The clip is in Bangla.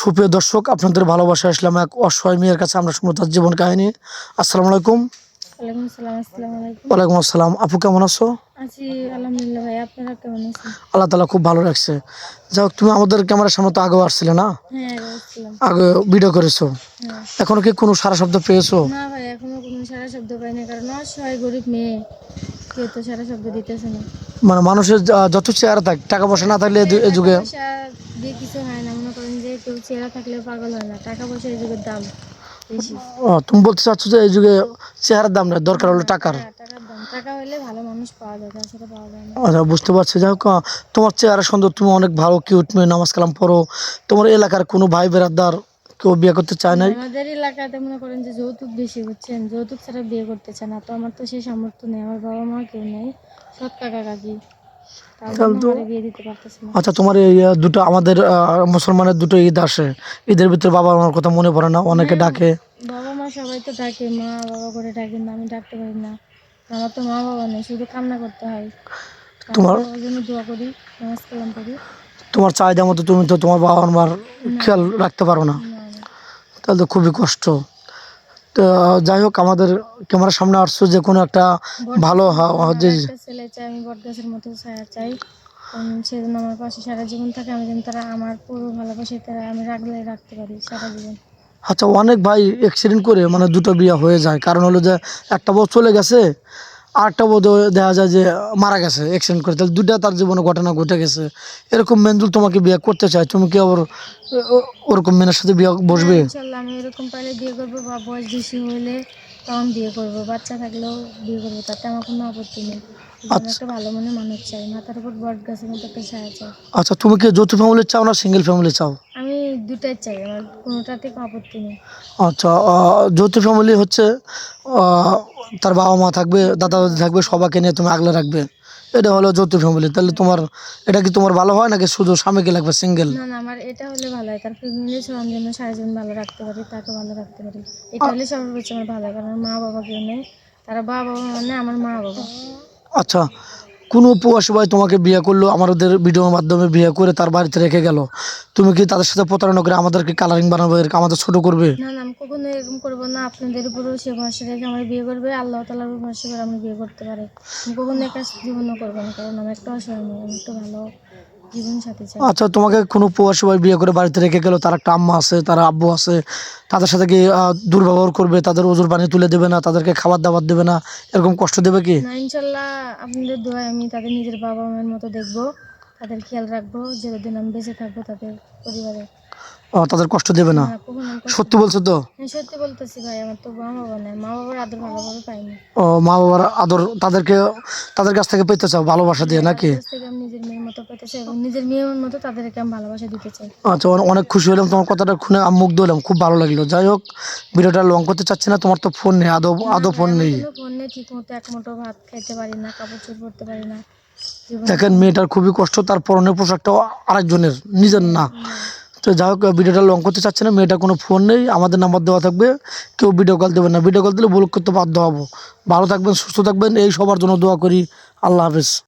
সুপ্রিয় দর্শক, আপনাদের ভালোবাসা আসলাম এক অসহায় মেয়ের কাছে। আমরা শুনবো তার জীবন কাহিনী। আসসালামু আলাইকুম। ওয়ালাইকুম আসসালাম। আসসালামু আলাইকুম। ওয়ালাইকুম আসসালাম। আপু কেমন আছো? আছি আলহামদুলিল্লাহ ভাই, আপনারা কেমন আছেন? আল্লাহ তালা খুব ভালো রাখছে। যাই হোক, তুমি আমাদের ক্যামেরার সামনে তো আগেও আসছিলে না? হ্যাঁ, আগে আসছিলাম। আগে ভিডিও করেছো, হ্যাঁ। এখনো কি কোনো সারা শব্দ পেয়েছো? না ভাই, এখনো কোনো সারা শব্দ পাইনি, কারণ অসহায় গরিব মেয়ে, কেউ তো সারা শব্দ দিতেছে না। মানে মানুষের যত চেহারা থাক, টাকা পয়সা না থাকলে এই টাকা যুগে পয়সা দিয়ে কিছু হয় না। মনে করেন যে কেউ চেহারা থাকলে পাগল হয় না, টাকা পয়সা এই যুগের দাম বেশি। তুমি বলতে চাচ্ছ যে এই যুগে চেহারার দাম নেই, দরকার হলো টাকার। হ্যাঁ, টাকার দাম। টাকা হইলে ভালো মানুষ পাওয়া যায়, তাছাড়া পাওয়া যায় না। আচ্ছা, বুঝতে পারছি। যাই হোক, তোমার চেহারা সুন্দর, তুমি অনেক ভালো কিউট মেয়ে, নামাজ কালাম পড়ো। তোমার এলাকার কোনো ভাই বেরাদার কেউ বিয়ে করতে চায় নাই? আমাদের এলাকাতে মনে করেন যে যৌতুক বেশি, বুঝছেন? যৌতুক ছাড়া বিয়ে করতে চায় না। তো আমার তো সেই সামর্থ্য নেই, আমার বাবা মা কেউ নেই, সৎ কাকা কাকি, তার জন্য তাহলে তো আমারে বিয়ে দিতে পারতেছে না। আচ্ছা, তোমার এই দুটো আমাদের মুসলমানের দুটো ঈদ আসে, ঈদের ভিতরে বাবা মার কথা মনে পড়ে না? অনেকে হ্যাঁ, ডাকে। বাবা মা সবাই তো ডাকে, মা বাবা করে ডাকে না, আমি ডাকতে পারি না। আমার তো মা বাবা নেই, শুধু কান্না করতে হয়। তোমার তারপরে ওর জন্য দোয়া করি, নামাজ কালাম করি। তোমার চাহিদা মতো তুমি তো তোমার বাবা মার না, খেয়াল রাখতে পারো না, না, না। তাহলে তো খুবই কষ্ট। তো যাই হোক, আমাদের ক্যামেরার সামনে আসছো যে কোনো একটা ভালো আমার যে একটা ছেলে চাই, আমি বট গাছের মতো ছায়া চাই, কারণ সে যেন আমার পাশে সারা জীবন থাকে। আমি যেন তারা আমার পুরো ভালোবাসে, তারা আমি রাখলে রাখতে পারি সারা জীবন। আচ্ছা, অনেক ভাই অ্যাক্সিডেন্ট করে মানে দুটো বিয়ে হয়ে যায়, কারণ হলো যে একটা বউ চলে গেছে, আরেকটা বউ দেখা যায় যে মারা গেছে অ্যাক্সিডেন্ট করে, তাহলে দুটা তার জীবনে ঘটনা ঘটে গেছে। এরকম মেন্দুল তোমাকে বিয়ে করতে চায়, তুমি কি আবার ওরকম মেয়ের সাথে বিয়ে বসবে? হ্যাঁ, ইনশাল্লাহ আমি এরকম পাইলে বিয়ে করবো, বা বয়স বেশি হইলে তখন বিয়ে করবো, বাচ্চা থাকলেও বিয়ে করবো, তাতে আমার কোনো আপত্তি নেই। কিন্তু আমি আচ্ছা। একটা ভালো মনে মানুষ চাই, মাথার উপর বট গাছের মতো একটা ছায়া চাই। আচ্ছা, তুমি কি যৌথ ফ্যামিলি চাও না সিঙ্গেল ফ্যামিলি চাও? আমি দুটাই চাই, আমার কোনোটাতে কোনো আপত্তি নেই। আচ্ছা, যৌথ ফ্যামিলি হচ্ছে আহ, তার বাবা মা থাকবে, দাদা দাদি থাকবে, সবাইকে নিয়ে তুমি আগলে রাখবে, এটা হলো যৌথ ফ্যামিলি। তাহলে তোমার এটা কি তোমার ভালো হয় নাকি শুধু স্বামীকে লাগবে সিঙ্গেল? না, না, আমার এটা হলে ভালো হয়, তার ফ্যামিলি সবার জন্য সারা জীবন ভালো রাখতে পারি, তাকে ভালো রাখতে পারি। এটা হলে সর্বোচ্চ আমার ভালো হয়, কারণ আমার মা বাবা কেউ নেই। তারা বাবা বাবা মানে আমার মা বাবা। আচ্ছা, কোনো প্রবাসী ভাই তোমাকে বিয়ে করলো, আমাদের ভিডিওর মাধ্যমে বিয়ে করে তার বাড়িতে রেখে গেল, তুমি কি তাদের সাথে প্রতারণা করে আমাদেরকে কালারিং বানাবে, এরকম আমাদের ছোট করবে? না, না, আমি কখনো এরকম করবো না। আপনাদের উপরেও সে ভরসা রেখে আমার বিয়ে করবে, আল্লাহ তাআলার উপর ভরসা করে আমি বিয়ে করতে পারি। আমি কখনো এই কাজ জীবনও করবো না, কারণ আমি একটা অসহায় মেয়ে, আমি একটা ভালো জীবন সাথী চাই। আচ্ছা, তোমাকে কোনো প্রবাসী ভাই বিয়ে করে বাড়িতে রেখে গেল, তার একটা আম্মা আছে, তার আব্বু আছে, তাদের সাথে কি দুর্ব্যবহার করবে, তাদের ওজোর পানি তুলে দেবে না, তাদেরকে খাবার দাবার দেবে না, এরকম কষ্ট দেবে কি? না, ইনশাল্লাহ আপনাদের দোয়ায় আমি তাদের নিজের বাবা মায়ের মতো দেখবো, তাদের খেয়াল রাখবো, যতদিন আমি বেঁচে থাকবো তাদের পরিবারে। তাদের কষ্ট দেবে না? না, কখনো আমি কষ্ট সত্যি দেব না। বলছো তো? হ্যাঁ, সত্যি বলতেছি ভাই, আমার তো মা বাবা নেই, মা বাবার আদর ভালোভাবে পাইনি। মা বাবার আদর তাদের কাছ থেকে পেতে চাও ভালোবাসা দিয়ে হ্যাঁ, তাদের নাকি? কাছ থেকে আমি নিজের মেয়ের মতো পেতে চাই, এবং নিজের মেয়ের মতো তাদেরকে আমি ভালোবাসা দিতে চাই। আচ্ছা, অনেক খুশি হলাম তোমার কথাটা শুনে, আমি মুগ্ধ হলাম, খুব ভালো লাগলো। যাই হোক, ভিডিওটা লং করতে চাচ্ছি না, তোমার তো ফোন নেই, আদৌ না আদৌ ভাই, ফোন আমার নেই। কোনো ফোন নেই, ঠিক মতো এক মুঠো ভাত খাইতে পারি না, কাপড় চোপড় পরতে পারি না, জীবনে দেখেন, কোনো। মেয়েটার খুবই কষ্ট, তার পরনের পোশাকটাও আরেকজনের, নিজের না। না। তো যাই হোক, ভিডিওটা লং করতে চাচ্ছি না, মেয়েটার কোনো ফোন নেই, আমাদের নাম্বার দেওয়া থাকবে, কেউ ভিডিও কল দেবেন না, ভিডিও কল দিলে ব্লক করতে বাধ্য হবো। ভালো থাকবেন, সুস্থ থাকবেন, এই সবার জন্য দোয়া করি। আল্লাহ হাফেজ।